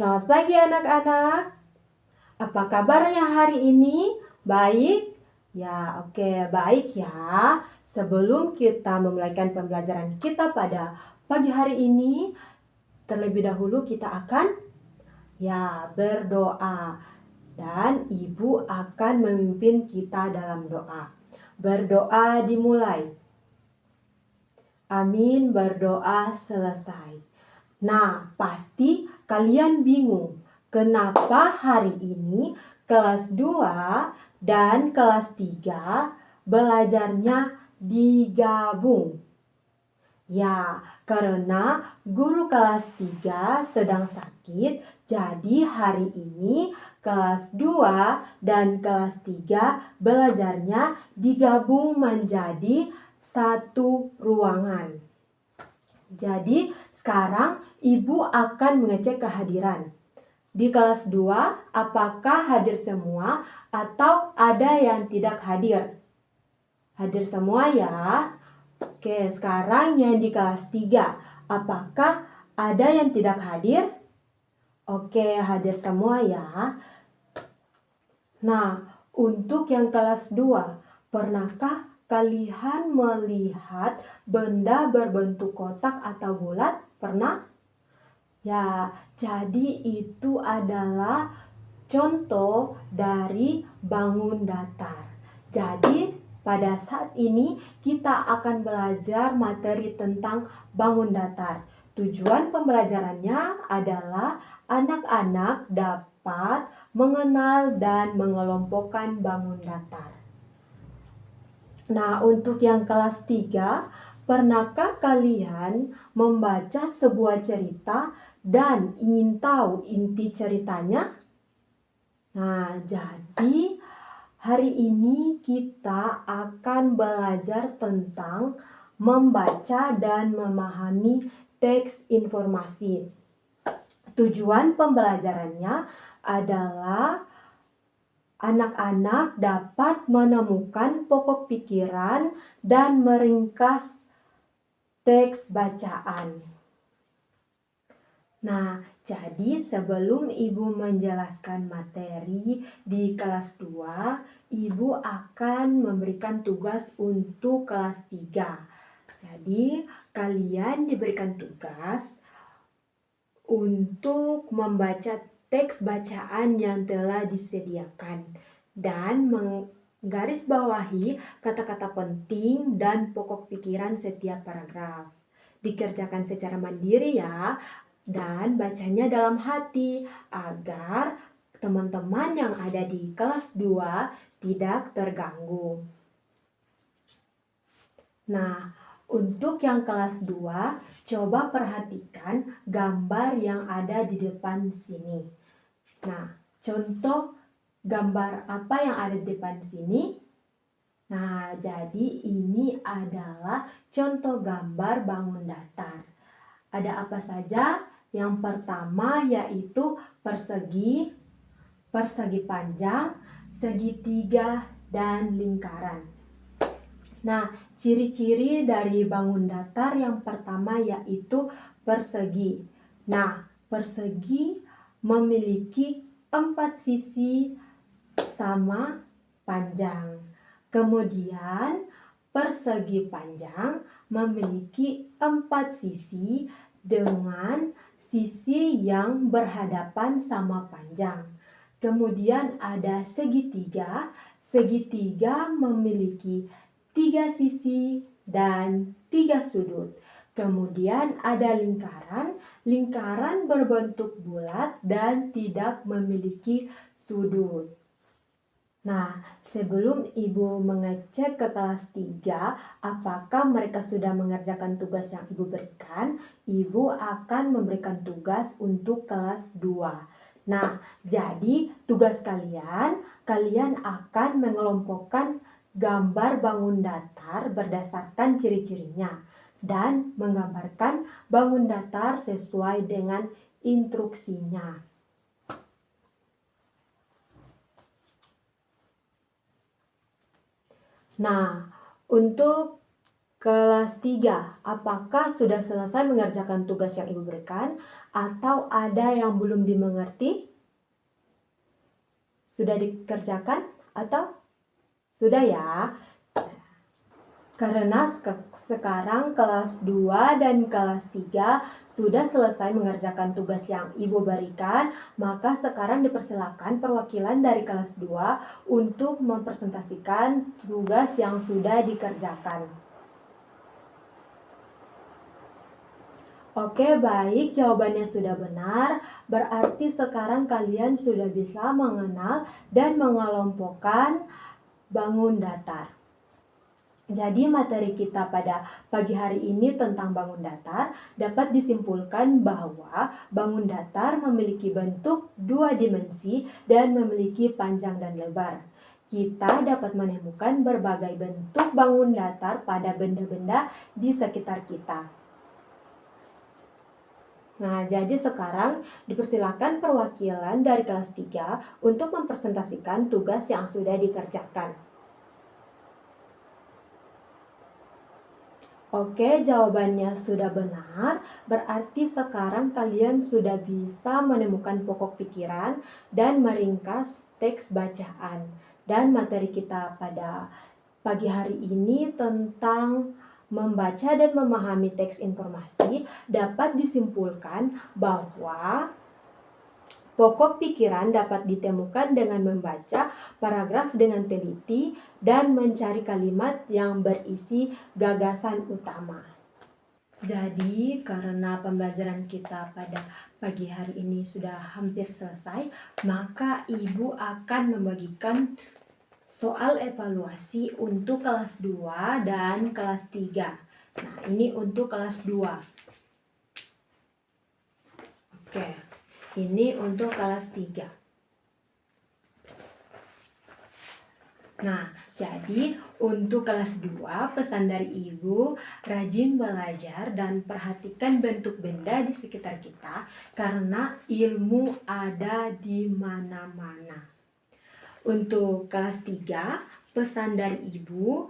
Selamat pagi anak-anak. Apa kabarnya hari ini? Baik? Ya, oke, baik ya. Sebelum kita memulaikan pembelajaran kita pada pagi hari ini, terlebih dahulu kita akan berdoa. Dan Ibu akan memimpin kita dalam doa. Berdoa dimulai. Amin, berdoa selesai. Nah, pasti kalian bingung kenapa hari ini kelas 2 dan kelas 3 belajarnya digabung. Ya, karena guru kelas 3 sedang sakit, jadi hari ini kelas 2 dan kelas 3 belajarnya digabung menjadi satu ruangan. Jadi sekarang Ibu akan mengecek kehadiran. Di kelas 2, apakah hadir semua atau ada yang tidak hadir? Hadir semua ya. Oke, sekarang yang di kelas 3, apakah ada yang tidak hadir? Oke, hadir semua ya. Nah, untuk yang kelas 2, pernahkah kalian melihat benda berbentuk kotak atau bulat? Pernah? Ya, jadi itu adalah contoh dari bangun datar. Jadi, pada saat ini kita akan belajar materi tentang bangun datar. Tujuan pembelajarannya adalah anak-anak dapat mengenal dan mengelompokkan bangun datar. Nah, untuk yang kelas 3, pernahkah kalian membaca sebuah cerita dan ingin tahu inti ceritanya? Nah, jadi hari ini kita akan belajar tentang membaca dan memahami teks informasi. Tujuan pembelajarannya adalah anak-anak dapat menemukan pokok pikiran dan meringkas teks bacaan. Nah, jadi sebelum Ibu menjelaskan materi di kelas 2, Ibu akan memberikan tugas untuk kelas 3. Jadi, kalian diberikan tugas untuk membaca teks bacaan yang telah disediakan dan menggarisbawahi kata-kata penting dan pokok pikiran setiap paragraf. Dikerjakan secara mandiri ya, dan bacanya dalam hati agar teman-teman yang ada di kelas 2 tidak terganggu. Nah, untuk yang kelas 2, coba perhatikan gambar yang ada di depan sini. Nah, contoh gambar apa yang ada di depan sini? Nah, jadi ini adalah contoh gambar bangun datar. Ada apa saja? Yang pertama yaitu persegi, persegi panjang, segitiga, dan lingkaran. Nah, ciri-ciri dari bangun datar yang pertama yaitu persegi. Nah, persegi memiliki 4 sisi sama panjang. Kemudian, persegi panjang memiliki 4 sisi dengan sisi yang berhadapan sama panjang. Kemudian ada segitiga. Segitiga memiliki 3 sisi dan 3 sudut. Kemudian ada lingkaran. Lingkaran berbentuk bulat dan tidak memiliki sudut. Nah, sebelum Ibu mengecek ke kelas 3, apakah mereka sudah mengerjakan tugas yang Ibu berikan, Ibu akan memberikan tugas untuk kelas 2. Nah, jadi tugas kalian akan mengelompokkan gambar bangun datar berdasarkan ciri-cirinya dan menggambarkan bangun datar sesuai dengan instruksinya. Nah, untuk Kelas 3, apakah sudah selesai mengerjakan tugas yang Ibu berikan atau ada yang belum dimengerti? Sudah dikerjakan atau sudah ya? Karena sekarang kelas 2 dan kelas 3 sudah selesai mengerjakan tugas yang Ibu berikan, maka sekarang dipersilakan perwakilan dari kelas 2 untuk mempresentasikan tugas yang sudah dikerjakan. Oke, baik, jawabannya sudah benar. Berarti sekarang kalian sudah bisa mengenal dan mengelompokkan bangun datar. Jadi materi kita pada pagi hari ini tentang bangun datar dapat disimpulkan bahwa bangun datar memiliki bentuk 2 dimensi dan memiliki panjang dan lebar. Kita dapat menemukan berbagai bentuk bangun datar pada benda-benda di sekitar kita. Nah, jadi sekarang dipersilakan perwakilan dari kelas 3 untuk mempresentasikan tugas yang sudah dikerjakan. Oke, jawabannya sudah benar. Berarti sekarang kalian sudah bisa menemukan pokok pikiran dan meringkas teks bacaan. Dan materi kita pada pagi hari ini tentang membaca dan memahami teks informasi dapat disimpulkan bahwa pokok pikiran dapat ditemukan dengan membaca paragraf dengan teliti dan mencari kalimat yang berisi gagasan utama. Jadi, karena pembelajaran kita pada pagi hari ini sudah hampir selesai, maka Ibu akan membagikan soal evaluasi untuk kelas 2 dan kelas 3. Nah, ini untuk kelas 2. Oke. Ini untuk kelas 3. Nah, jadi untuk kelas 2, pesan dari Ibu, rajin belajar dan perhatikan bentuk benda di sekitar kita karena ilmu ada di mana-mana. Untuk kelas 3, pesan dari Ibu,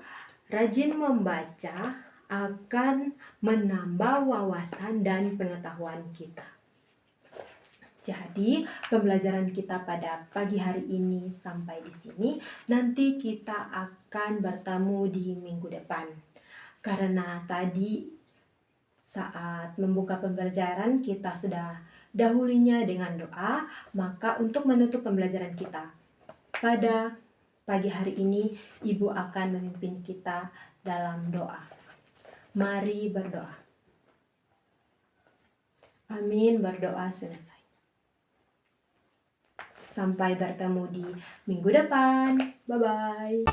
rajin membaca akan menambah wawasan dan pengetahuan kita. Jadi, pembelajaran kita pada pagi hari ini sampai di sini. Nanti kita akan bertemu di minggu depan. Karena tadi saat membuka pembelajaran kita sudah dahulinya dengan doa, maka untuk menutup pembelajaran kita pada pagi hari ini, Ibu akan memimpin kita dalam doa. Mari berdoa. Amin, berdoa selesai. Sampai bertemu di minggu depan. Bye-bye.